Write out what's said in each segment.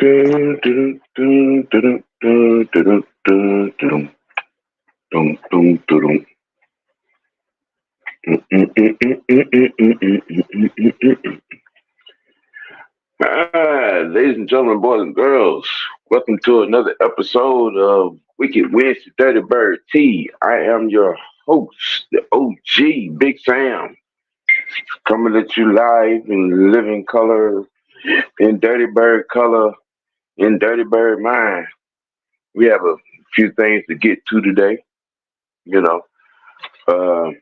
Dun, dun, dun, dun, dun, dun, dun, dun, dun, dun, dun, dun. Ladies and gentlemen, boys and girls, welcome to another episode of Wicked Wins to Dirty Bird Tea. I am your host, the OG, Big Sam, coming at you live in living color, in Dirty Bird color, in Dirty Bird mind. We have a few things to get to today, you know. Uh,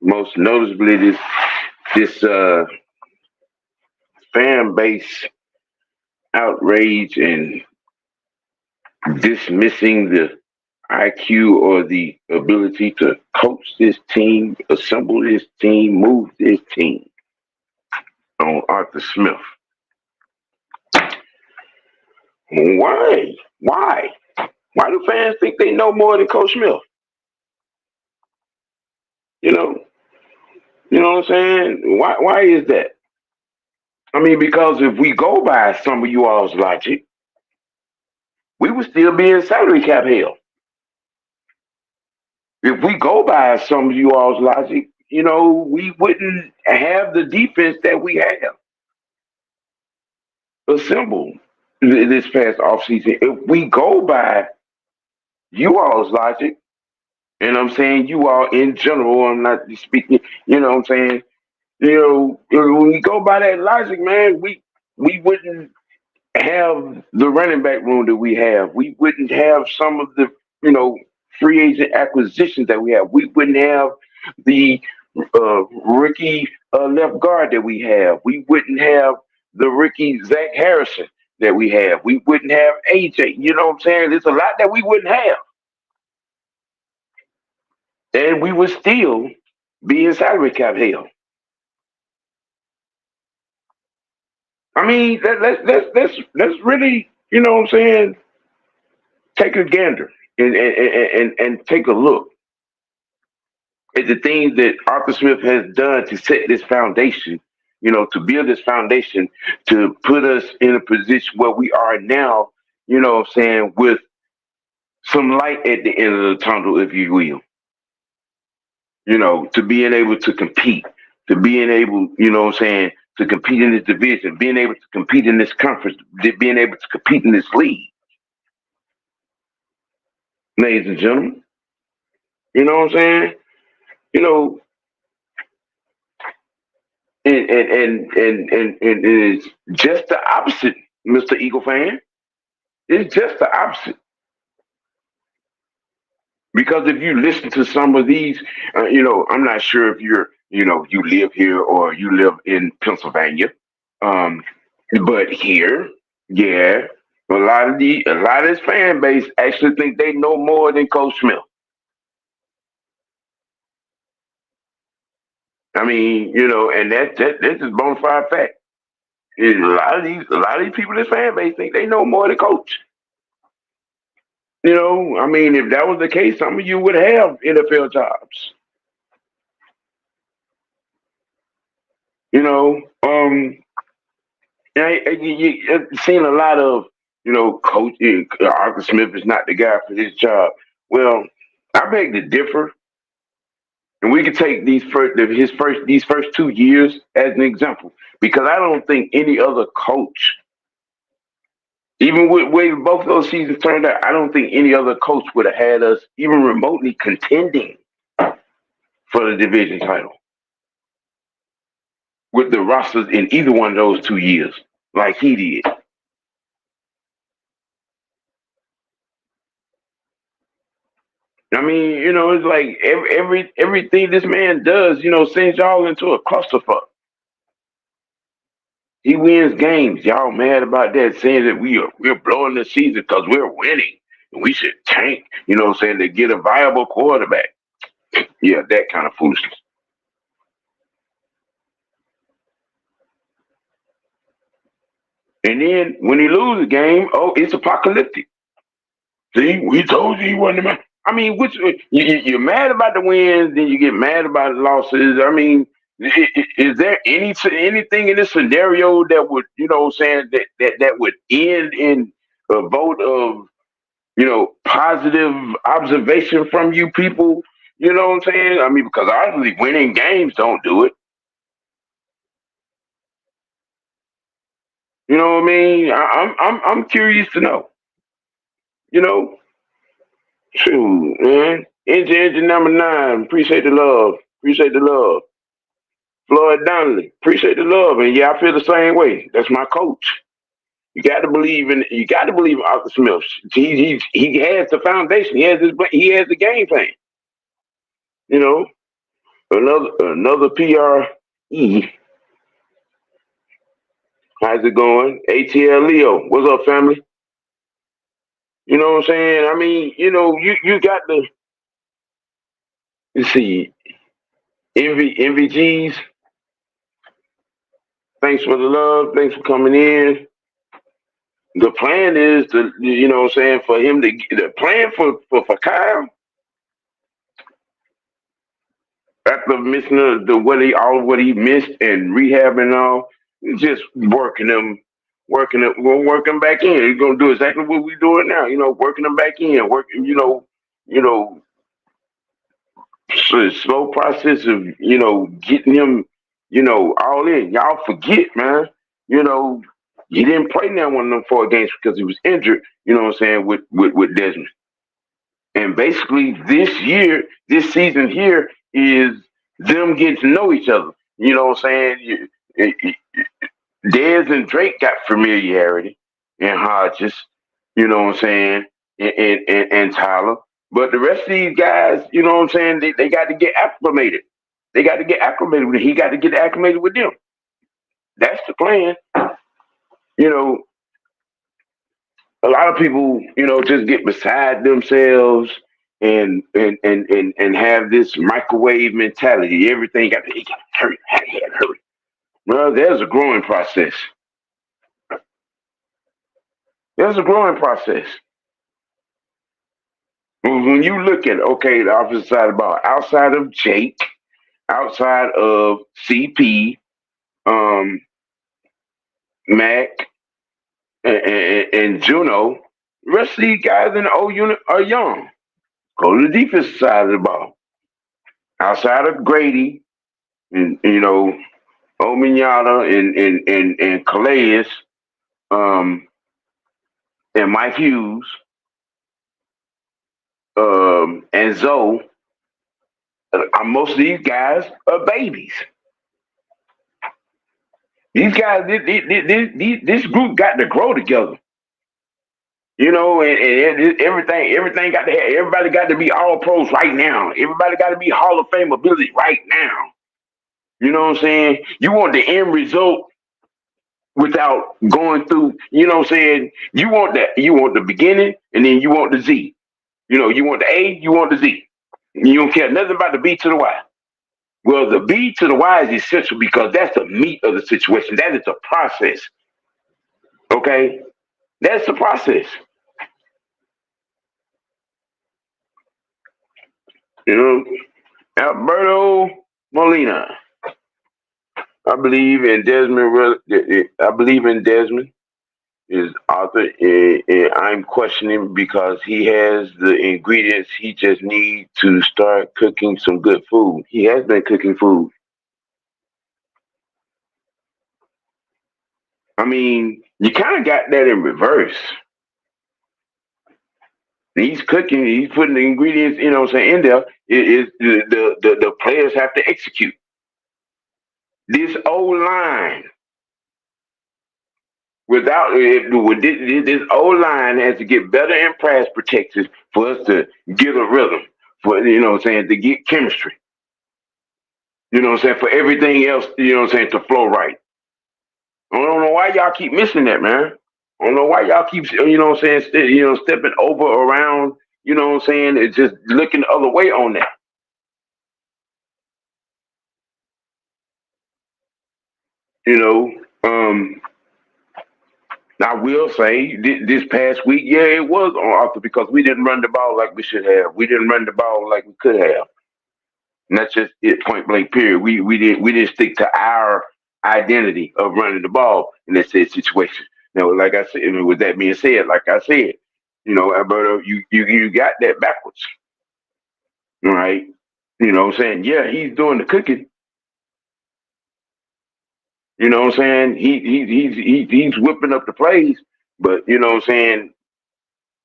Most noticeably, this fan base outrage and dismissing the IQ or the ability to coach this team, assemble this team, move this team on Arthur Smith. Why? Why? Why do fans think they know more than Coach Smith? You know, you know what I'm saying? Why is that? I mean, because if we go by some of you all's logic, we would still be in salary cap hell. If we go by some of you all's logic, we wouldn't have the defense that we have assembled this past offseason. If we go by you all's logic, and I'm saying you all in general, I'm not speaking, you know what I'm saying? When we go by that logic, man, we wouldn't have the running back room that we have. We wouldn't have some of the, free agent acquisitions that we have. We wouldn't have the rookie left guard that we have. We wouldn't have the rookie Zach Harrison that we have. We wouldn't have AJ. You know what I'm saying? There's a lot that we wouldn't have. And we would still be in salary cap hell. I mean, let's really, you know what I'm saying, take a gander and take a look at the things that Arthur Smith has done to set this foundation, to build this foundation, to put us in a position where we are now, you know what I'm saying, with some light at the end of the tunnel, if you will. To being able to compete, to being able, what I'm saying, to compete in this division, being able to compete in this conference, being able to compete in this league. Ladies and gentlemen, you know what I'm saying? You know, and it's just the opposite, Mr. Eagle fan. It's just the opposite. Because if you listen to some of these, I'm not sure if you live here or you live in Pennsylvania. But here, yeah, a lot of this fan base actually think they know more than Coach Smith. I mean, and that's just bona fide fact. A lot of these people in this fan base think they know more than Coach. I mean, if that was the case, some of you would have NFL jobs. I've seen a lot of, Coach Arthur Smith is not the guy for this job. Well, I beg to differ, and we could take these first 2 years as an example, because I don't think any other coach, even with the way both those seasons turned out, I don't think any other coach would have had us even remotely contending for the division title with the rosters in either one of those 2 years, like he did. I mean, it's like everything this man does, sends y'all into a clusterfuck. He wins games. Y'all mad about that, saying that we're blowing the season because we're winning and we should tank, saying to get a viable quarterback. Yeah, that kind of foolishness. And then when he loses a game, oh, it's apocalyptic. See, we told you he wasn't the man. I mean, you're mad about the wins, then you get mad about the losses. I mean, Is there anything in this scenario that would, saying that would end in a vote of, positive observation from you people? You know what I'm saying? I mean, because obviously winning games don't do it. You know what I mean? I'm curious to know. You know, shoot, man. Engine number 9. Appreciate the love. Appreciate the love. Floyd Donnelly. Appreciate the love. And yeah, I feel the same way. That's my coach. You got to believe in Arthur Smith. He has the foundation. He has the game plan. You know, another PRE. How's it going? ATL Leo. What's up, family? You know what I'm saying? I mean, you got the, let's see, MVGs. Thanks for the love. Thanks for coming in. The plan is to, what I'm saying, for him to, the plan for Kyle, after missing what he missed and rehab and all, just working back in. He's gonna do exactly what we're doing now. Working them back in, working. You know, slow process of getting him, all in. Y'all forget, man. You know, he didn't play now one of them 4 games because he was injured. You know what I'm saying, with Desmond. And basically, this season here is them getting to know each other. You know what I'm saying? Dez and Drake got familiarity, and Hodges. You know what I'm saying? And Tyler. But the rest of these guys, you know what I'm saying? They got to get acclimated. They got to get acclimated with it. He got to get acclimated with them. That's the plan. You know, a lot of people, just get beside themselves and have this microwave mentality. Everything got to hurry, hurry. Well, there's a growing process. There's a growing process. When you look at, okay, the opposite side of the ball, outside of Jake, outside of CP, um, Mac, and Juno, the rest of these guys in the O unit are young. Go to the defensive side of the ball. Outside of Grady, and Ominyata and Calais, um, and Mike Hughes, and Zoe, most of these guys are babies. These guys, this group got to grow together. And everything got to have, everybody got to be all pros right now. Everybody got to be Hall of Fame ability right now. You know what I'm saying? You want the end result without going through, You want the beginning and then you want the Z. You want the A, you want the Z. You don't care nothing about the B to the Y. Well, the B to the Y is essential because that's the meat of the situation. That is the process. Okay? That's the process. Alberto Molina. I believe in Desmond. I believe in Desmond. Is Arthur? I'm questioning because he has the ingredients. He just needs to start cooking some good food. He has been cooking food. I mean, you kind of got that in reverse. He's cooking. He's putting the ingredients. In there. The players have to execute. This old line. This old line has to get better in pass protection for us to get a rhythm, for to get chemistry. For everything else, to flow right. I don't know why y'all keep missing that, man. I don't know why y'all keep stepping over around, it's just looking the other way on that. I will say this past week, yeah, it was on Arthur because we didn't run the ball like we should have. We didn't run the ball like we could have. not just it point blank period. We didn't stick to our identity of running the ball in that said situation. Now, like I said, and with that being said, like I said, Alberto, you got that backwards, right? You know what I'm saying? Yeah, he's doing the cooking. You know what I'm saying? He's whipping up the plays, but you know what I'm saying?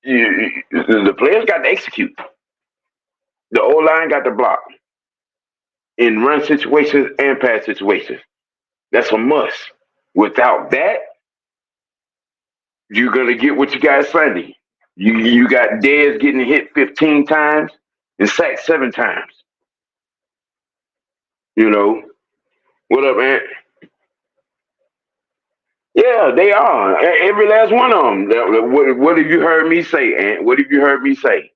The players got to execute. The O line got to block in run situations and pass situations. That's a must. Without that, you're gonna get what you got Sunday. You got Dez getting hit 15 times and sacked 7 times. You know what up, man? Yeah, they are. Every last one of them. What have you heard me say, Ant? What have you heard me say?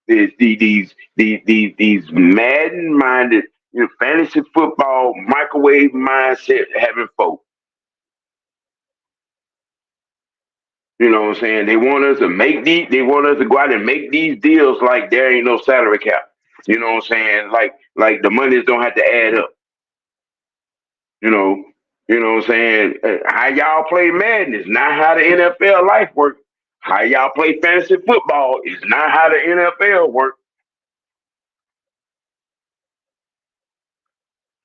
These Madden-minded, fantasy football microwave mindset having folk. You know what I'm saying? They want us to make these. They want us to go out and make these deals like there ain't no salary cap. You know what I'm saying? Like the monies don't have to add up. You know. You know what I'm saying? How y'all play Madden is not how the NFL life works. How y'all play fantasy football is not how the NFL works.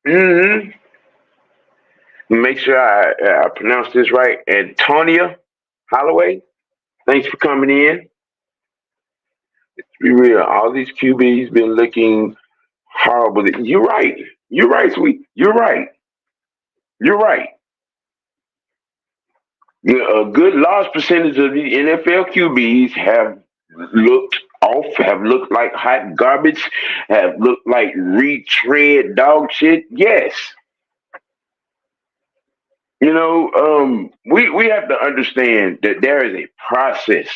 Mm-hmm. Make sure I pronounce this right. Antonia Holloway. Thanks for coming in. Be real. All these QBs been looking horrible. You're right. You're right, sweet. You're right. You're right. A good large percentage of the NFL QBs have looked off, have looked like hot garbage, have looked like retread dog shit. Yes. We have to understand that there is a process.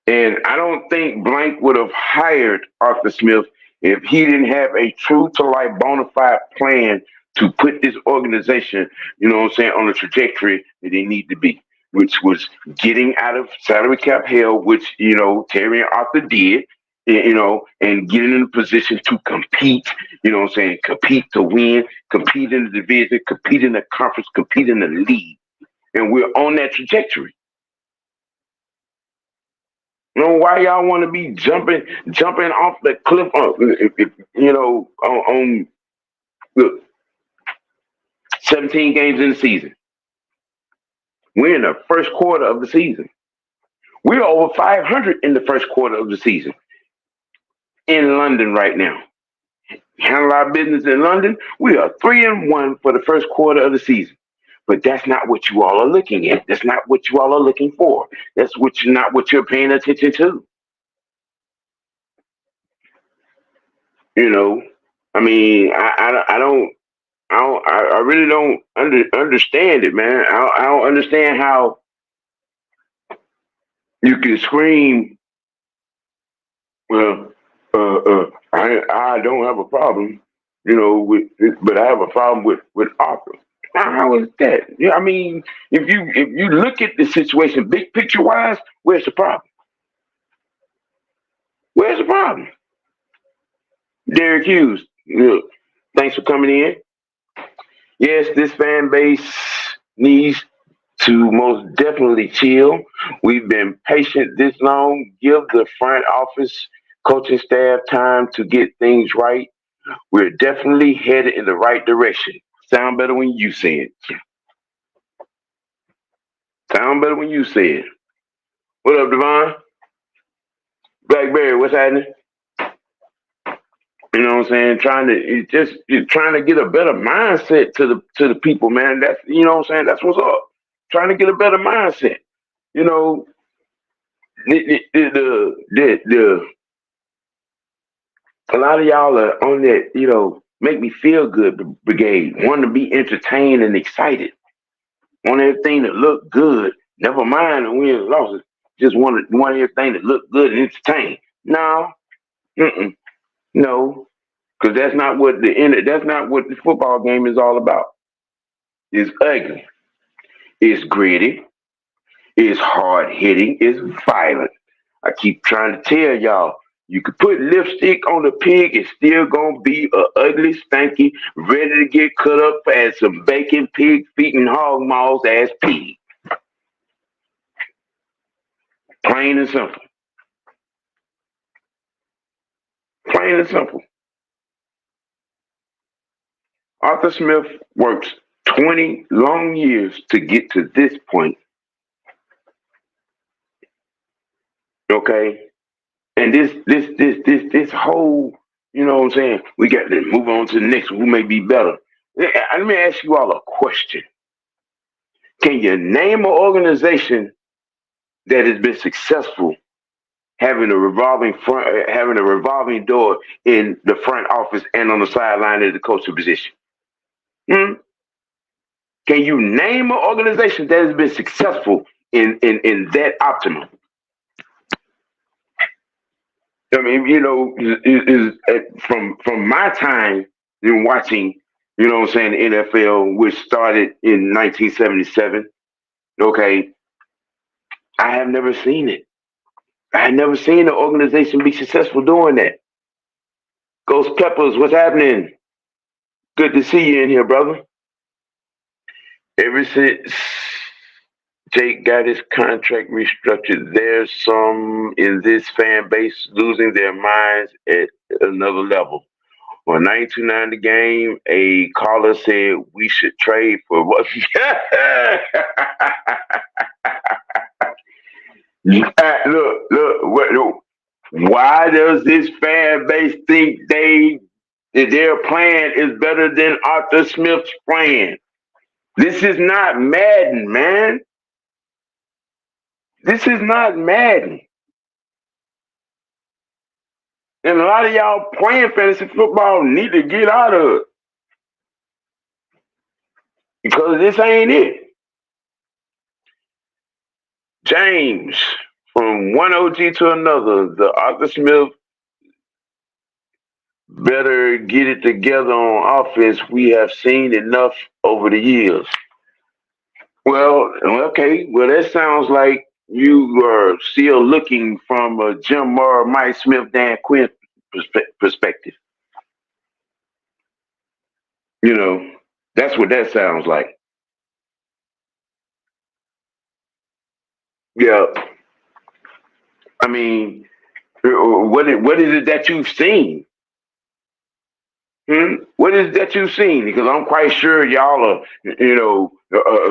And I don't think Blank would have hired Arthur Smith if he didn't have a true to life bona fide plan to put this organization, on the trajectory that they need to be, which was getting out of salary cap hell, which, Terry and Arthur did, and getting in a position to compete, compete to win, compete in the division, compete in the conference, compete in the league. And we're on that trajectory. Why y'all want to be jumping off the cliff on look, 17 games in the season. We're in the first quarter of the season. We're over 500 in the first quarter of the season in London right now. Handle our business in London. We are 3-1 for the first quarter of the season. But that's not what you all are looking at. That's not what you all are looking for. That's not what you're paying attention to. You know, I mean, I really don't understand it, man. I don't understand how you can scream. Well, I don't have a problem, with, but I have a problem with Arthur. How is that? Yeah, I mean, if you look at the situation, big picture wise, where's the problem? Where's the problem? Derek Hughes, thanks for coming in. Yes, this fan base needs to most definitely chill. We've been patient this long. Give the front office coaching staff time to get things right. We're definitely headed in the right direction. Sound better when you say it. Sound better when you say it. What up, Devon? Blackberry, what's happening? You know what I'm saying? Trying to get a better mindset to the people, man. That's what I'm saying. That's what's up. Trying to get a better mindset. You know, the a lot of y'all are on that, make me feel good brigade, want to be entertained and excited, want everything to look good. Never mind the wins and losses. Just want everything to look good and entertain. No, no, because that's not what the football game is all about. It's ugly. It's gritty. It's hard hitting. It's violent. I keep trying to tell y'all, You could put lipstick on the pig, it's still gonna be a ugly, stanky, ready to get cut up as some bacon, pig feet, and hog maws ass pig. Plain and simple. Plain and simple. Arthur Smith works 20 long years to get to this point. Okay? And this whole, you know what I'm saying? We got to move on to the next one who may be better. Let me ask you all a question. Can you name an organization that has been successful having having a revolving door in the front office and on the sideline of the coaching position? Hmm? Can you name an organization that has been successful in that optimum? I mean, you know, from my time in watching, you know what I'm saying, the NFL, which started in 1977. Okay, I have never seen it. I had never seen an organization be successful doing that. Ghost Peppers, what's happening? Good to see you in here, brother. Ever since Jake got his contract restructured, there's some in this fan base losing their minds at another level. On 929 The Game, a caller said we should trade for what? Look, why does this fan base think that their plan is better than Arthur Smith's plan? This is not Madden, man. This is not Madden. And a lot of y'all playing fantasy football need to get out of it. Because this ain't it. James, from one OG to another, the Arthur Smith better get it together on offense. We have seen enough over the years. Well, okay. Well, that sounds like you are still looking from a Jim Mora, Mike Smith, Dan Quinn perspective. You know, that's what that sounds like. Yeah. I mean, what is it that you've seen? What is it that you've seen? Because I'm quite sure y'all are, you know,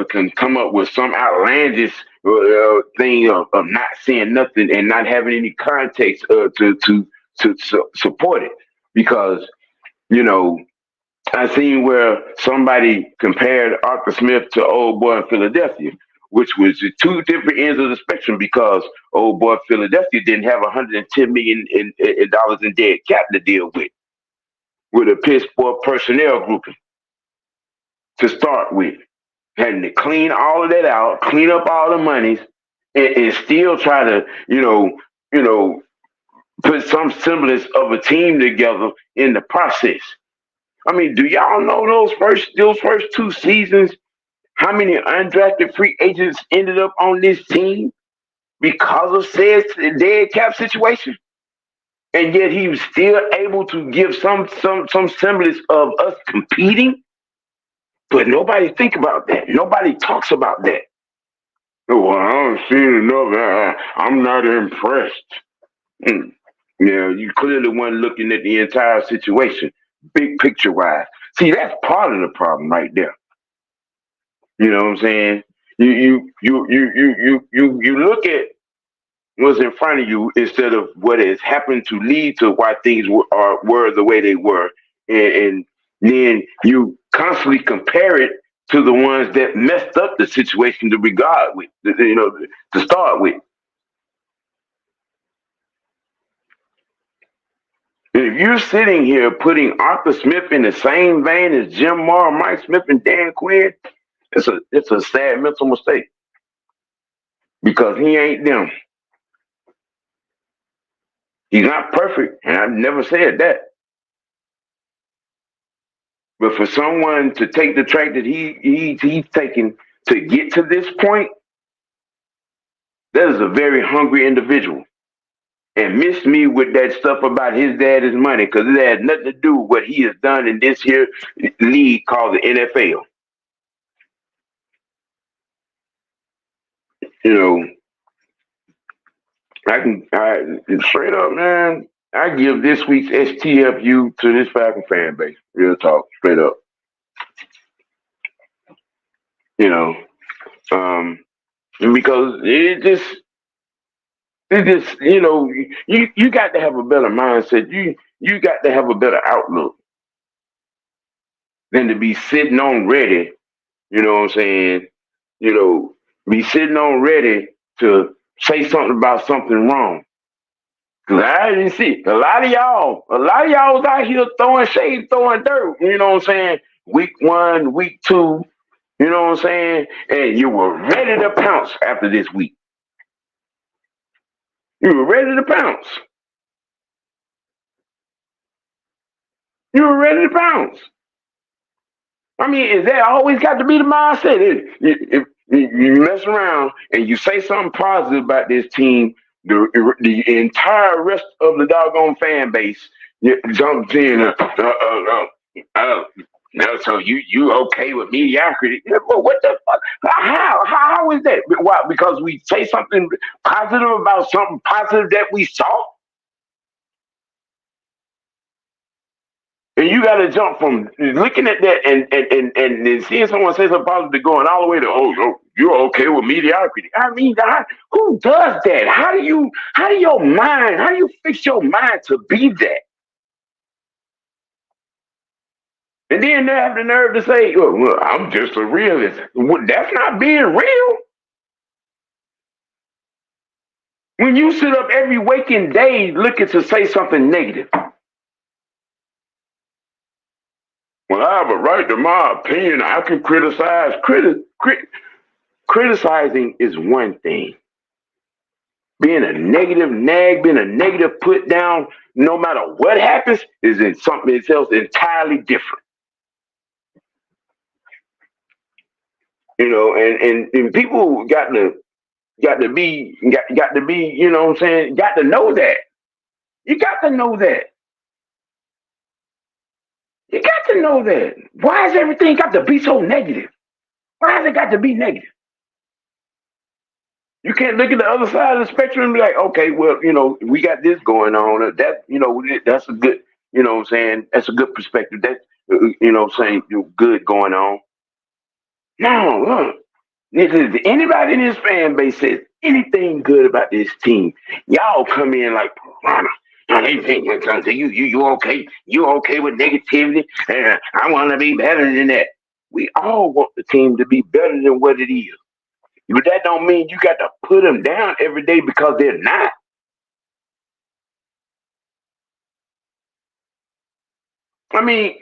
can come up with some outlandish thing of not seeing nothing and not having any context to support it. Because you know, I seen where somebody compared Arthur Smith to Old Boy in Philadelphia, which was the two different ends of the spectrum because Old Boy Philadelphia didn't have 110 million in dollars in dead cap to deal with a piss poor personnel grouping to start with. Having to clean all of that out, clean up all the monies, and still try to, you know, put some semblance of a team together in the process. I mean, do y'all know those first two seasons? How many undrafted free agents ended up on this team because of said dead cap situation? And yet he was still able to give some semblance of us competing. But nobody think about that. Nobody talks about that. Well, I don't see enough. I'm not impressed. Mm. Yeah, you clearly weren't looking at the entire situation, big picture wise. See, that's part of the problem right there. You know what I'm saying? You look at what's in front of you instead of what has happened to lead to why things were the way they were, and then you constantly compare it to the ones that messed up the situation to regard with, to start with. If you're sitting here putting Arthur Smith in the same vein as Jim Mora, Mike Smith, and Dan Quinn, it's a sad mental mistake because he ain't them. He's not perfect, and I've never said that. But for someone to take the track that he's taken to get to this point, that is a very hungry individual. and miss me with that stuff about his dad's money because it has nothing to do with what he has done in this here league called the NFL. You know, straight up, man. I give this week's STFU to this Falcon fan base. Real talk, straight up. You know, um, because you got to have a better mindset. You got to have a better outlook than to be sitting on ready. You know what I'm saying? You know, be sitting on ready to say something about something wrong. Cause I didn't see a lot of y'all was out here throwing shade, throwing dirt. You know what I'm saying? Week 1, week 2. You know what I'm saying? And you were ready to pounce after this week. You were ready to pounce. You were ready to pounce. I mean, is that always got to be the mindset? If you mess around and you say something positive about this team, the entire rest of the doggone fan base jumps in. So you okay with mediocrity? Well, what the fuck? How is that? Why? Because we say something positive about something positive that we saw. And you got to jump from looking at that and seeing someone say something positive going all the way to, oh, no, you're okay with mediocrity. I mean, who does that? How do you fix your mind to be that? And then they have the nerve to say, well, I'm just a realist. Well, that's not being real. When you sit up every waking day looking to say something negative. Well, I have a right to my opinion. I can criticize. Criticizing is one thing. Being a negative nag, being a negative put down, no matter what happens, is in something else entirely different. You know, and people got to be, you know what I'm saying, got to know that. You got to know that. You got to know that. Why has everything got to be so negative? Why has it got to be negative? You can't look at the other side of the spectrum and be like, okay, well, you know, we got this going on. That, you know, that's a good, you know what I'm saying? That's a good perspective. That, you know what I'm saying, good going on. No, look. If anybody in this fan base says anything good about this team, y'all come in like piranha. Now they think you okay? You okay with negativity? I want to be better than that. We all want the team to be better than what it is. But that don't mean you got to put them down every day because they're not. I mean,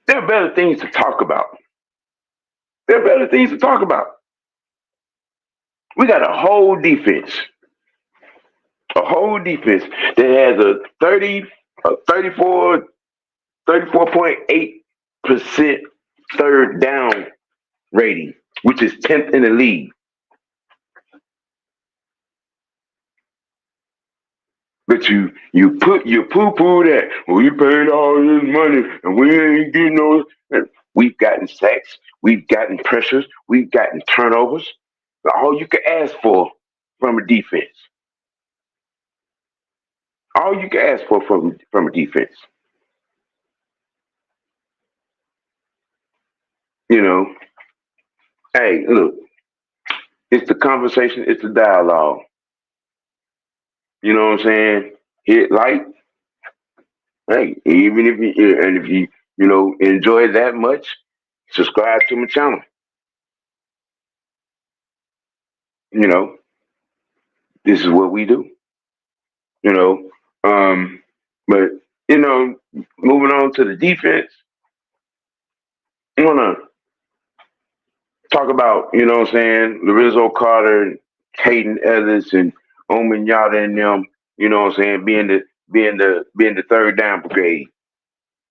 there are better things to talk about. There are better things to talk about. We got a whole defense that has a 34.8% third down rating, which is 10th in the league. But you poo-poo that. Well, we paid all this money and we ain't getting no. We've gotten sacks, we've gotten pressures, we've gotten turnovers. All you can ask for from a defense. All you can ask for from a defense. You know, hey, look, it's the conversation, it's the dialogue. You know what I'm saying? Hit like, hey, even if you know enjoy it that much, subscribe to my channel. You know, this is what we do. You know, but you know, moving on to the defense, I wanna talk about, you know what I'm saying, Lorenzo Carter, Caden Ellis, and Omen Yada and them, you know what I'm saying, being the third down brigade.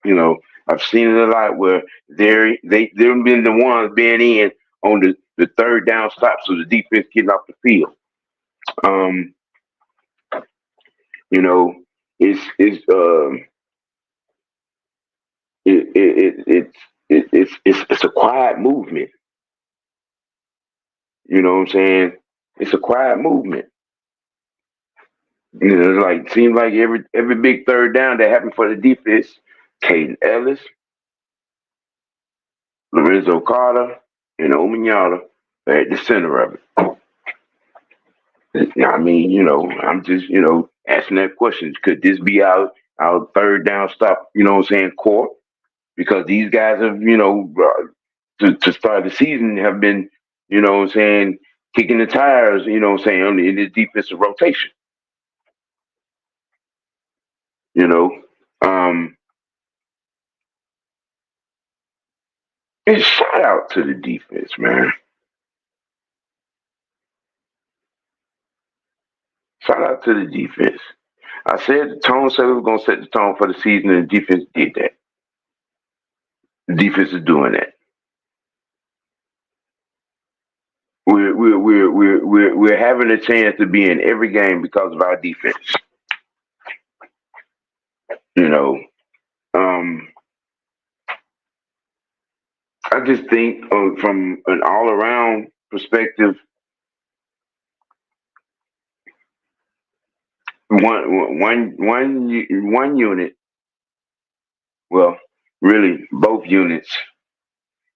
You know, I've seen it a lot where they've been the ones being in on the third down stops of the defense getting off the field. Um, You know, it's it, it, it, it's a quiet movement. You know what I'm saying? It's a quiet movement. You know, it's like seems like every big third down that happened for the defense, Caden Ellis, Lorenzo Carter, and Ominyala are at the center of it. I mean, I'm just, asking that question. Could this be our third down stop, what I'm saying, core? Because these guys have, to start the season have been, what I'm saying, kicking the tires, what I'm saying, in the defensive rotation, you know. Um, and shout out to the defense, man. Shout out to the defense. I said the tone said we were gonna set the tone for the season, and the defense did that. The defense is doing that. We're having a chance to be in every game because of our defense. You know, um, I just think from an all around perspective, one unit, well, really both units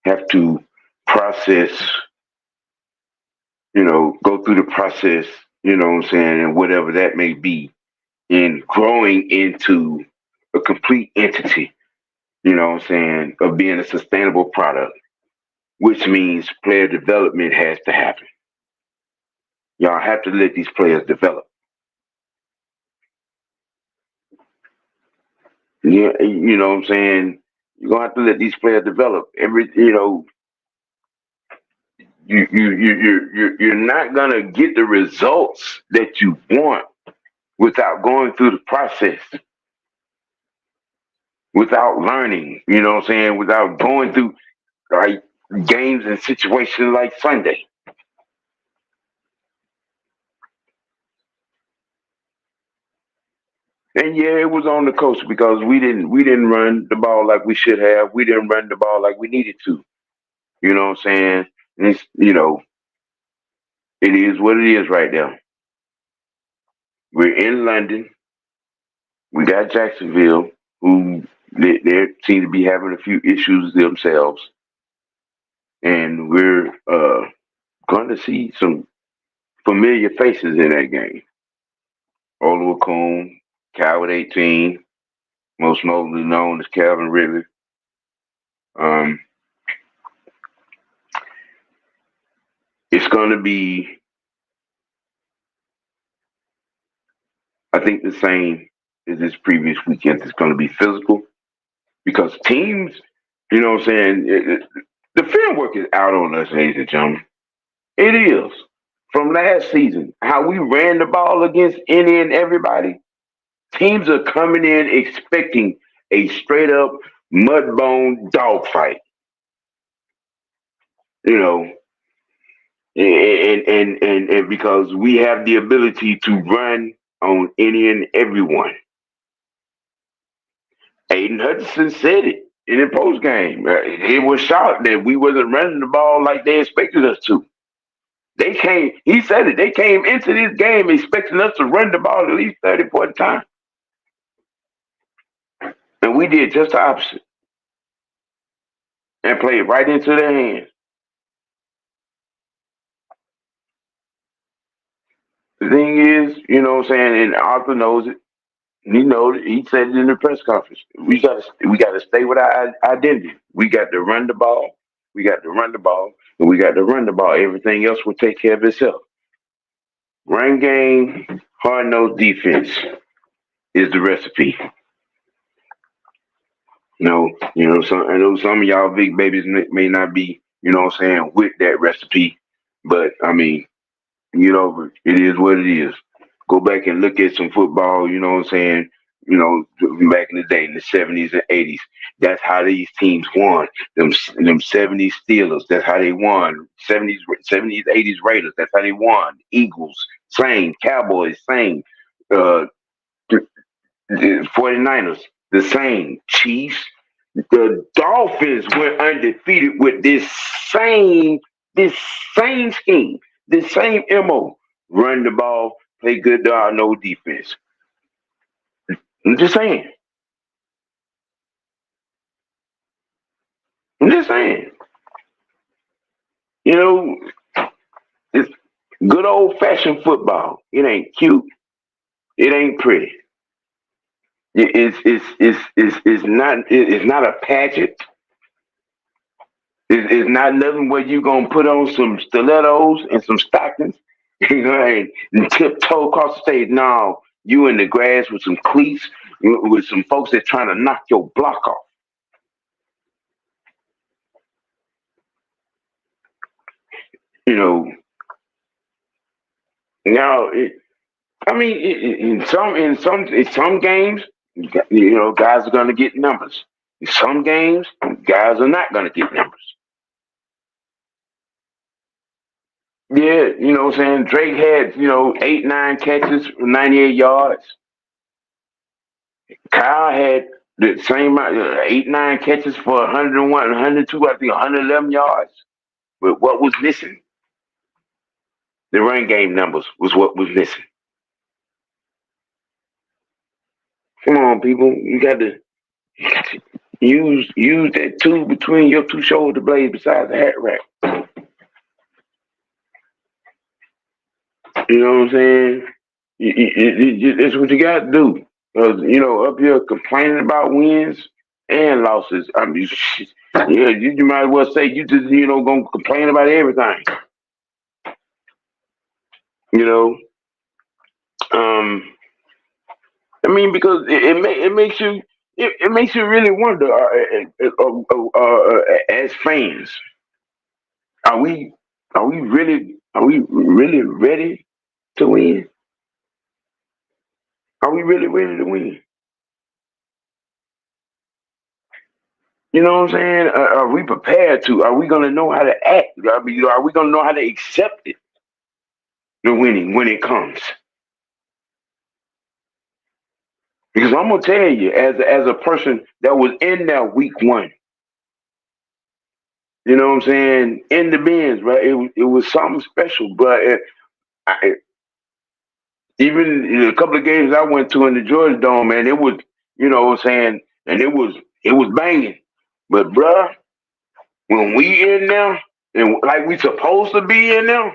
have to process, go through the process, what I'm saying, and whatever that may be, in growing into a complete entity, what I'm saying, of being a sustainable product, which means player development has to happen. Y'all have to let these players develop. Yeah, you know what I'm saying? You're gonna have to let these players develop. You're not gonna get the results that you want without going through the process, without learning, what I'm saying, without going through like games and situations like Sunday. And yeah, it was on the coach because we didn't run the ball like we should have. We didn't run the ball like we needed to. You know what I'm saying? And it's, it is what it is right now. We're in London. We got Jacksonville, who they seem to be having a few issues themselves, and we're going to see some familiar faces in that game. Oliver Coon, Coward 18, most notably known as Calvin Ridley. Um, it's going to be, I think, the same as this previous weekend. It's going to be physical because teams, what I'm saying, the film work is out on us, ladies and gentlemen. It is. From last season, how we ran the ball against any and everybody, teams are coming in expecting a straight up mudbone dogfight. You know, and because we have the ability to run on any and everyone. Aiden Hutchinson said it in the post game. He was shocked that we wasn't running the ball like they expected us to. They came. He said it. They came into this game expecting us to run the ball at least 30, 40 times, and we did just the opposite and played right into their hands. The thing is, what I'm saying, and Arthur knows it. He knows it. He said it in the press conference. We gotta stay with our identity. We got to run the ball. We got to run the ball, and we got to run the ball. Everything else will take care of itself. Run game, hard nosed defense is the recipe. I know some of y'all big babies may not be, what I'm saying, with that recipe, but I mean, it is what it is. Go back and look at some football, what I'm saying, back in the day, in the 70s and 80s. That's how these teams won. Them 70s Steelers, that's how they won. 70s, 80s Raiders, that's how they won. Eagles, same. Cowboys, same. Uh, The 49ers, the same. Chiefs. The Dolphins went undefeated with same this same scheme, this same MO. Run the ball, play good dog, no defense. I'm just saying. I'm just saying. You know, it's good old fashioned football. It ain't cute. It ain't pretty. It's not a pageant. It's not nothing where you gonna put on some stilettos and some stockings, you know, and tiptoe across the stage. No, you in the grass with some cleats, with some folks that trying to knock your block off. You know, now I mean, in some games, you know, guys are gonna get numbers. In some games, guys are not gonna get numbers. Yeah, you know what I'm saying? Drake had, 8, 9 catches, 98 yards. Kyle had the same amount, 8, 9 catches for 101, 102, I think 111 yards. But what was missing? The run game numbers was what was missing. Come on, people. You got to use that tool between your two shoulder blades besides the hat rack. You know what I'm saying? That's what you got to do. Up here complaining about wins and losses. I mean, yeah, you might as well say you just, gonna complain about everything. You know, um, I mean, because it makes you really wonder, as fans, are we really ready to win? Are we really ready to win? You know what I'm saying? Are we prepared to? Are we going to know how to act? I mean, are we going to know how to accept it, the winning, when it comes? Because I'm gonna tell you, as a person that was in there week 1, you know what I'm saying, in the bins, right? It was something special. But even in a couple of games I went to in the Georgia Dome, man, it was, you know what I'm saying, and it was banging. But bruh, when we in there and like we supposed to be in there,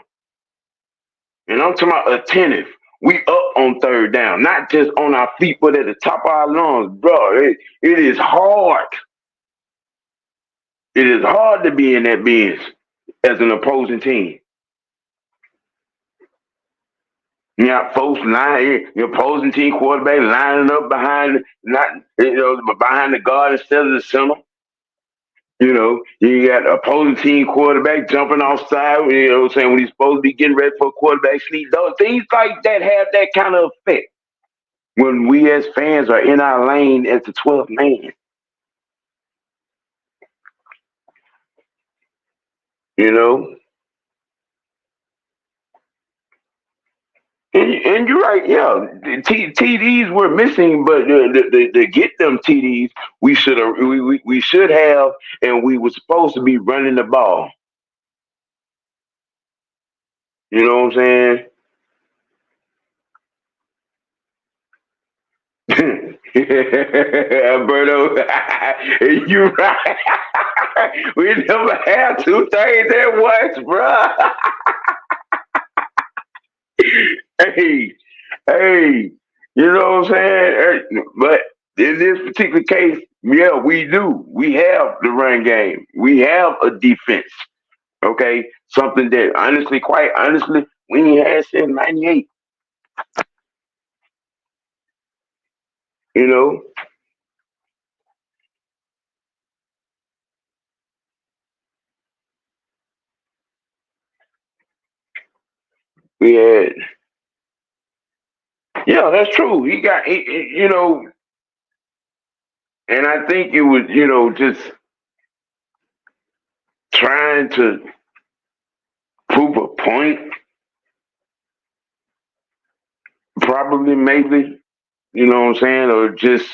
and I'm talking about attentive. We up on third down, not just on our feet, but at the top of our lungs, bro. It is hard. It is hard to be in that bench as an opposing team. You got folks lying, your opposing team quarterback lining up behind, not behind the guard instead of the center. You got opposing team quarterback jumping offside. You know what I'm saying, when he's supposed to be getting ready for a quarterback sneak. Those things like that have that kind of effect when we as fans are in our lane as the 12th man. You know, and you're right, yeah. The TDs were missing, but to get them TDs, we should have, and we were supposed to be running the ball. You know what I'm saying? Alberto, you right. We never had two things at once, bruh. Hey, hey, you know what I'm saying? But in this particular case, yeah, we do. We have the run game. We have a defense. Okay, something that honestly, quite honestly, we ain't had since '98. You know, we had. Yeah, that's true. And I think it was, just trying to prove a point, probably, maybe. you know what I'm saying, or just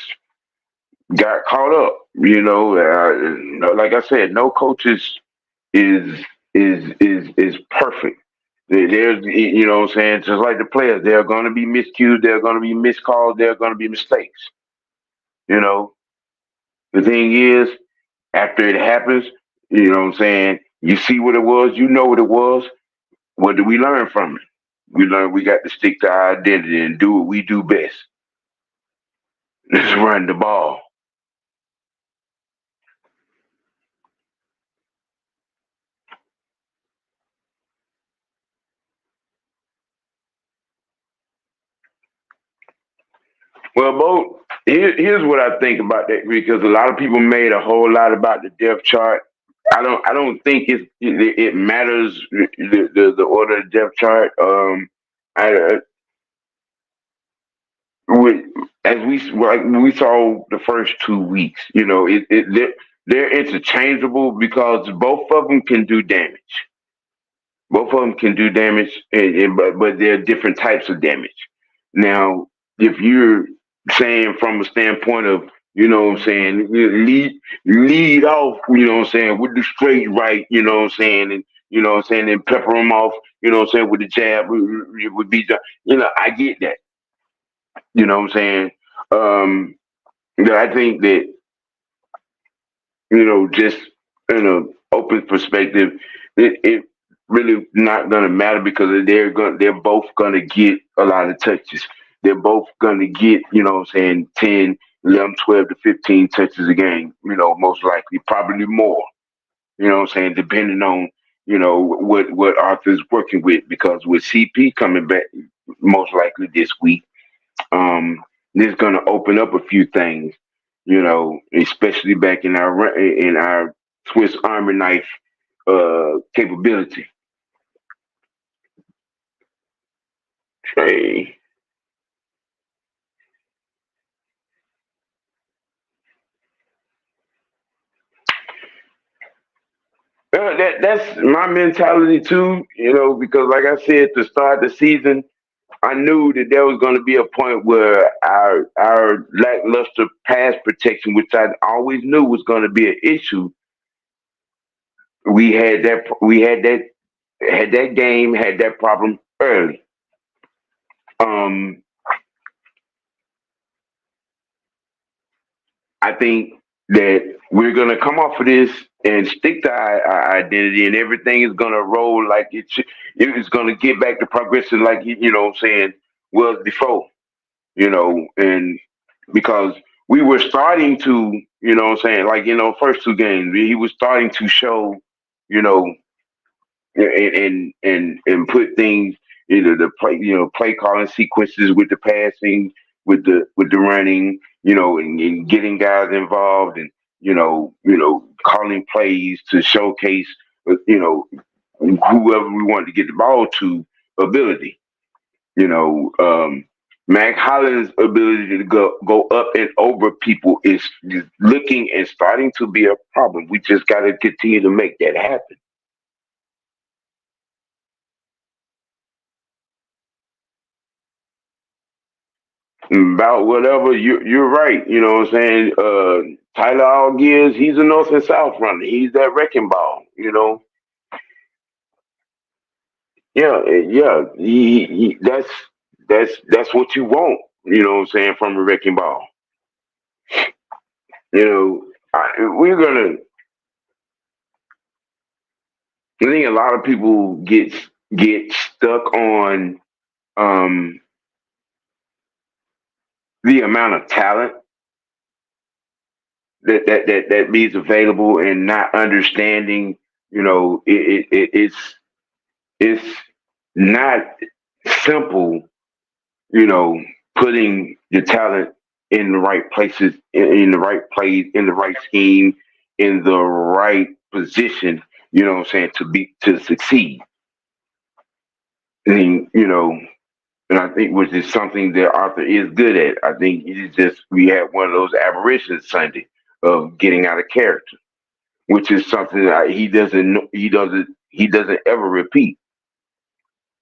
got caught up. Like I said, no coach is perfect. There's, you know what I'm saying, just like the players, there are going to be miscues, there are going to be miscalls, there are going to be mistakes. You know, the thing is, after it happens, you know what I'm saying, you see what it was, you know what it was. What do we learn from it? We learn we got to stick to our identity and do what we do best. Let's run the ball. Well, Bo, here's what I think about that because a lot of people made a whole lot about the depth chart. I don't think it matters the order of the depth chart. I with, as we saw the first 2 weeks, they're interchangeable because both of them can do damage. Both of them can do damage, but they're different types of damage. Now, if you're saying from a standpoint of, you know what I'm saying, lead off, you know what I'm saying, with the straight right, you know what I'm saying, and you know what I'm saying, and pepper them off, you know what I'm saying, with the jab, it would be, I get that, you know what I'm saying. Um, I think that, just in an open perspective, it really not gonna matter because they're both gonna get a lot of touches. They're both gonna get, you know what I'm saying, 10, 11, 12 to 15 touches a game, most likely, probably more, you know what I'm saying, depending on, what Arthur's working with, because with CP coming back most likely this week, um, this is going to open up a few things, especially back in our Swiss Army knife capability. Hey, that's my mentality too, because like I said, to start the season, I knew that there was going to be a point where our lackluster pass protection, which I always knew was going to be an issue, we had that game, had that problem early. Um, I think that we're gonna come off of this and stick to our identity, and everything is gonna roll like it should. It's gonna get back to progressing like what I'm saying, was before. And because we were starting to, what I'm saying, like first two games, he was starting to show, you know, and put things, the play, play calling sequences with the passing, with the running, and getting guys involved, and calling plays to showcase, whoever we wanted to get the ball to ability. You know, Mac Hollins' ability to go up and over people is looking and starting to be a problem. We just got to continue to make that happen. About whatever, you're right. You know what I'm saying? Tyler Algiers, he's a north and south runner. He's that wrecking ball. Yeah, yeah. That's what you want. You know what I'm saying, from a wrecking ball. We're gonna. I think a lot of people get stuck on um, the amount of talent that is available, and not understanding. It's not simple, you know, putting your talent in the right places, in the right place, in the right scheme, in the right position, what I'm saying, to succeed. And and I think which is something that Arthur is good at. I think it's just we had one of those aberrations Sunday of getting out of character, which is something that he doesn't ever repeat.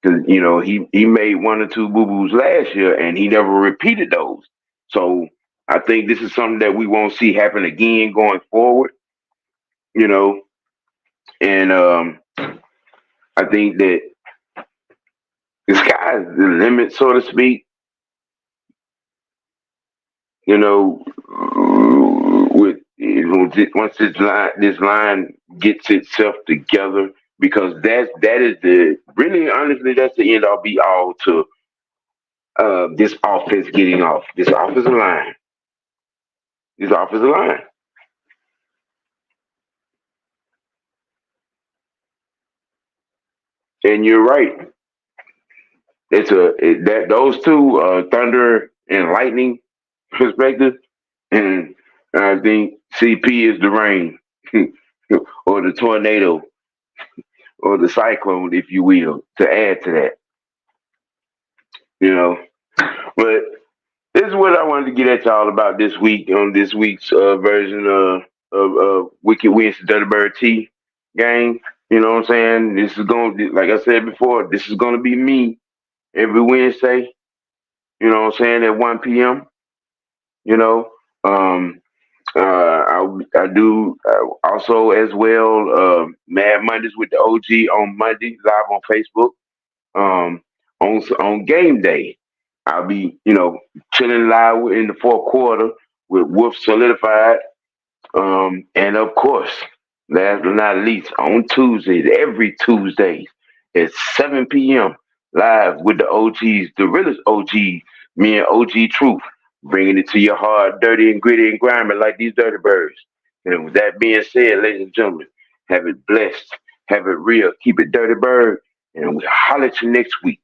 Because he made one or two boo boos last year, and he never repeated those. So I think this is something that we won't see happen again going forward. You know, and I think that the sky's the limit, so to speak. You know, with once this line gets itself together, because that is the really honestly that's the end all be all to this offense getting off this offensive line. This offensive line, and you're right. That those two thunder and lightning perspective, and I think CP is the rain or the tornado or the cyclone, if you will, to add to that. You know, but this is what I wanted to get at y'all about this week on this week's version of Wicked Wins the Dirty Bird T game. You know what I'm saying? This is going to, like I said before, this is going to be me every Wednesday. You know what I'm saying, at 1 p.m. You know, um, I do also as well Mad Mondays with the OG on Monday live on Facebook. Um, on game day, I'll be chilling live in the fourth quarter with Wolf Solidified. And of course, last but not least, on Tuesdays, every Tuesdays at 7 p.m. live with the OGs, the realest OGs, me and OG Truth, bringing it to your heart, dirty and gritty and grimy like these dirty birds. And with that being said, ladies and gentlemen, have it blessed, have it real, keep it dirty bird, and we'll holler at you next week.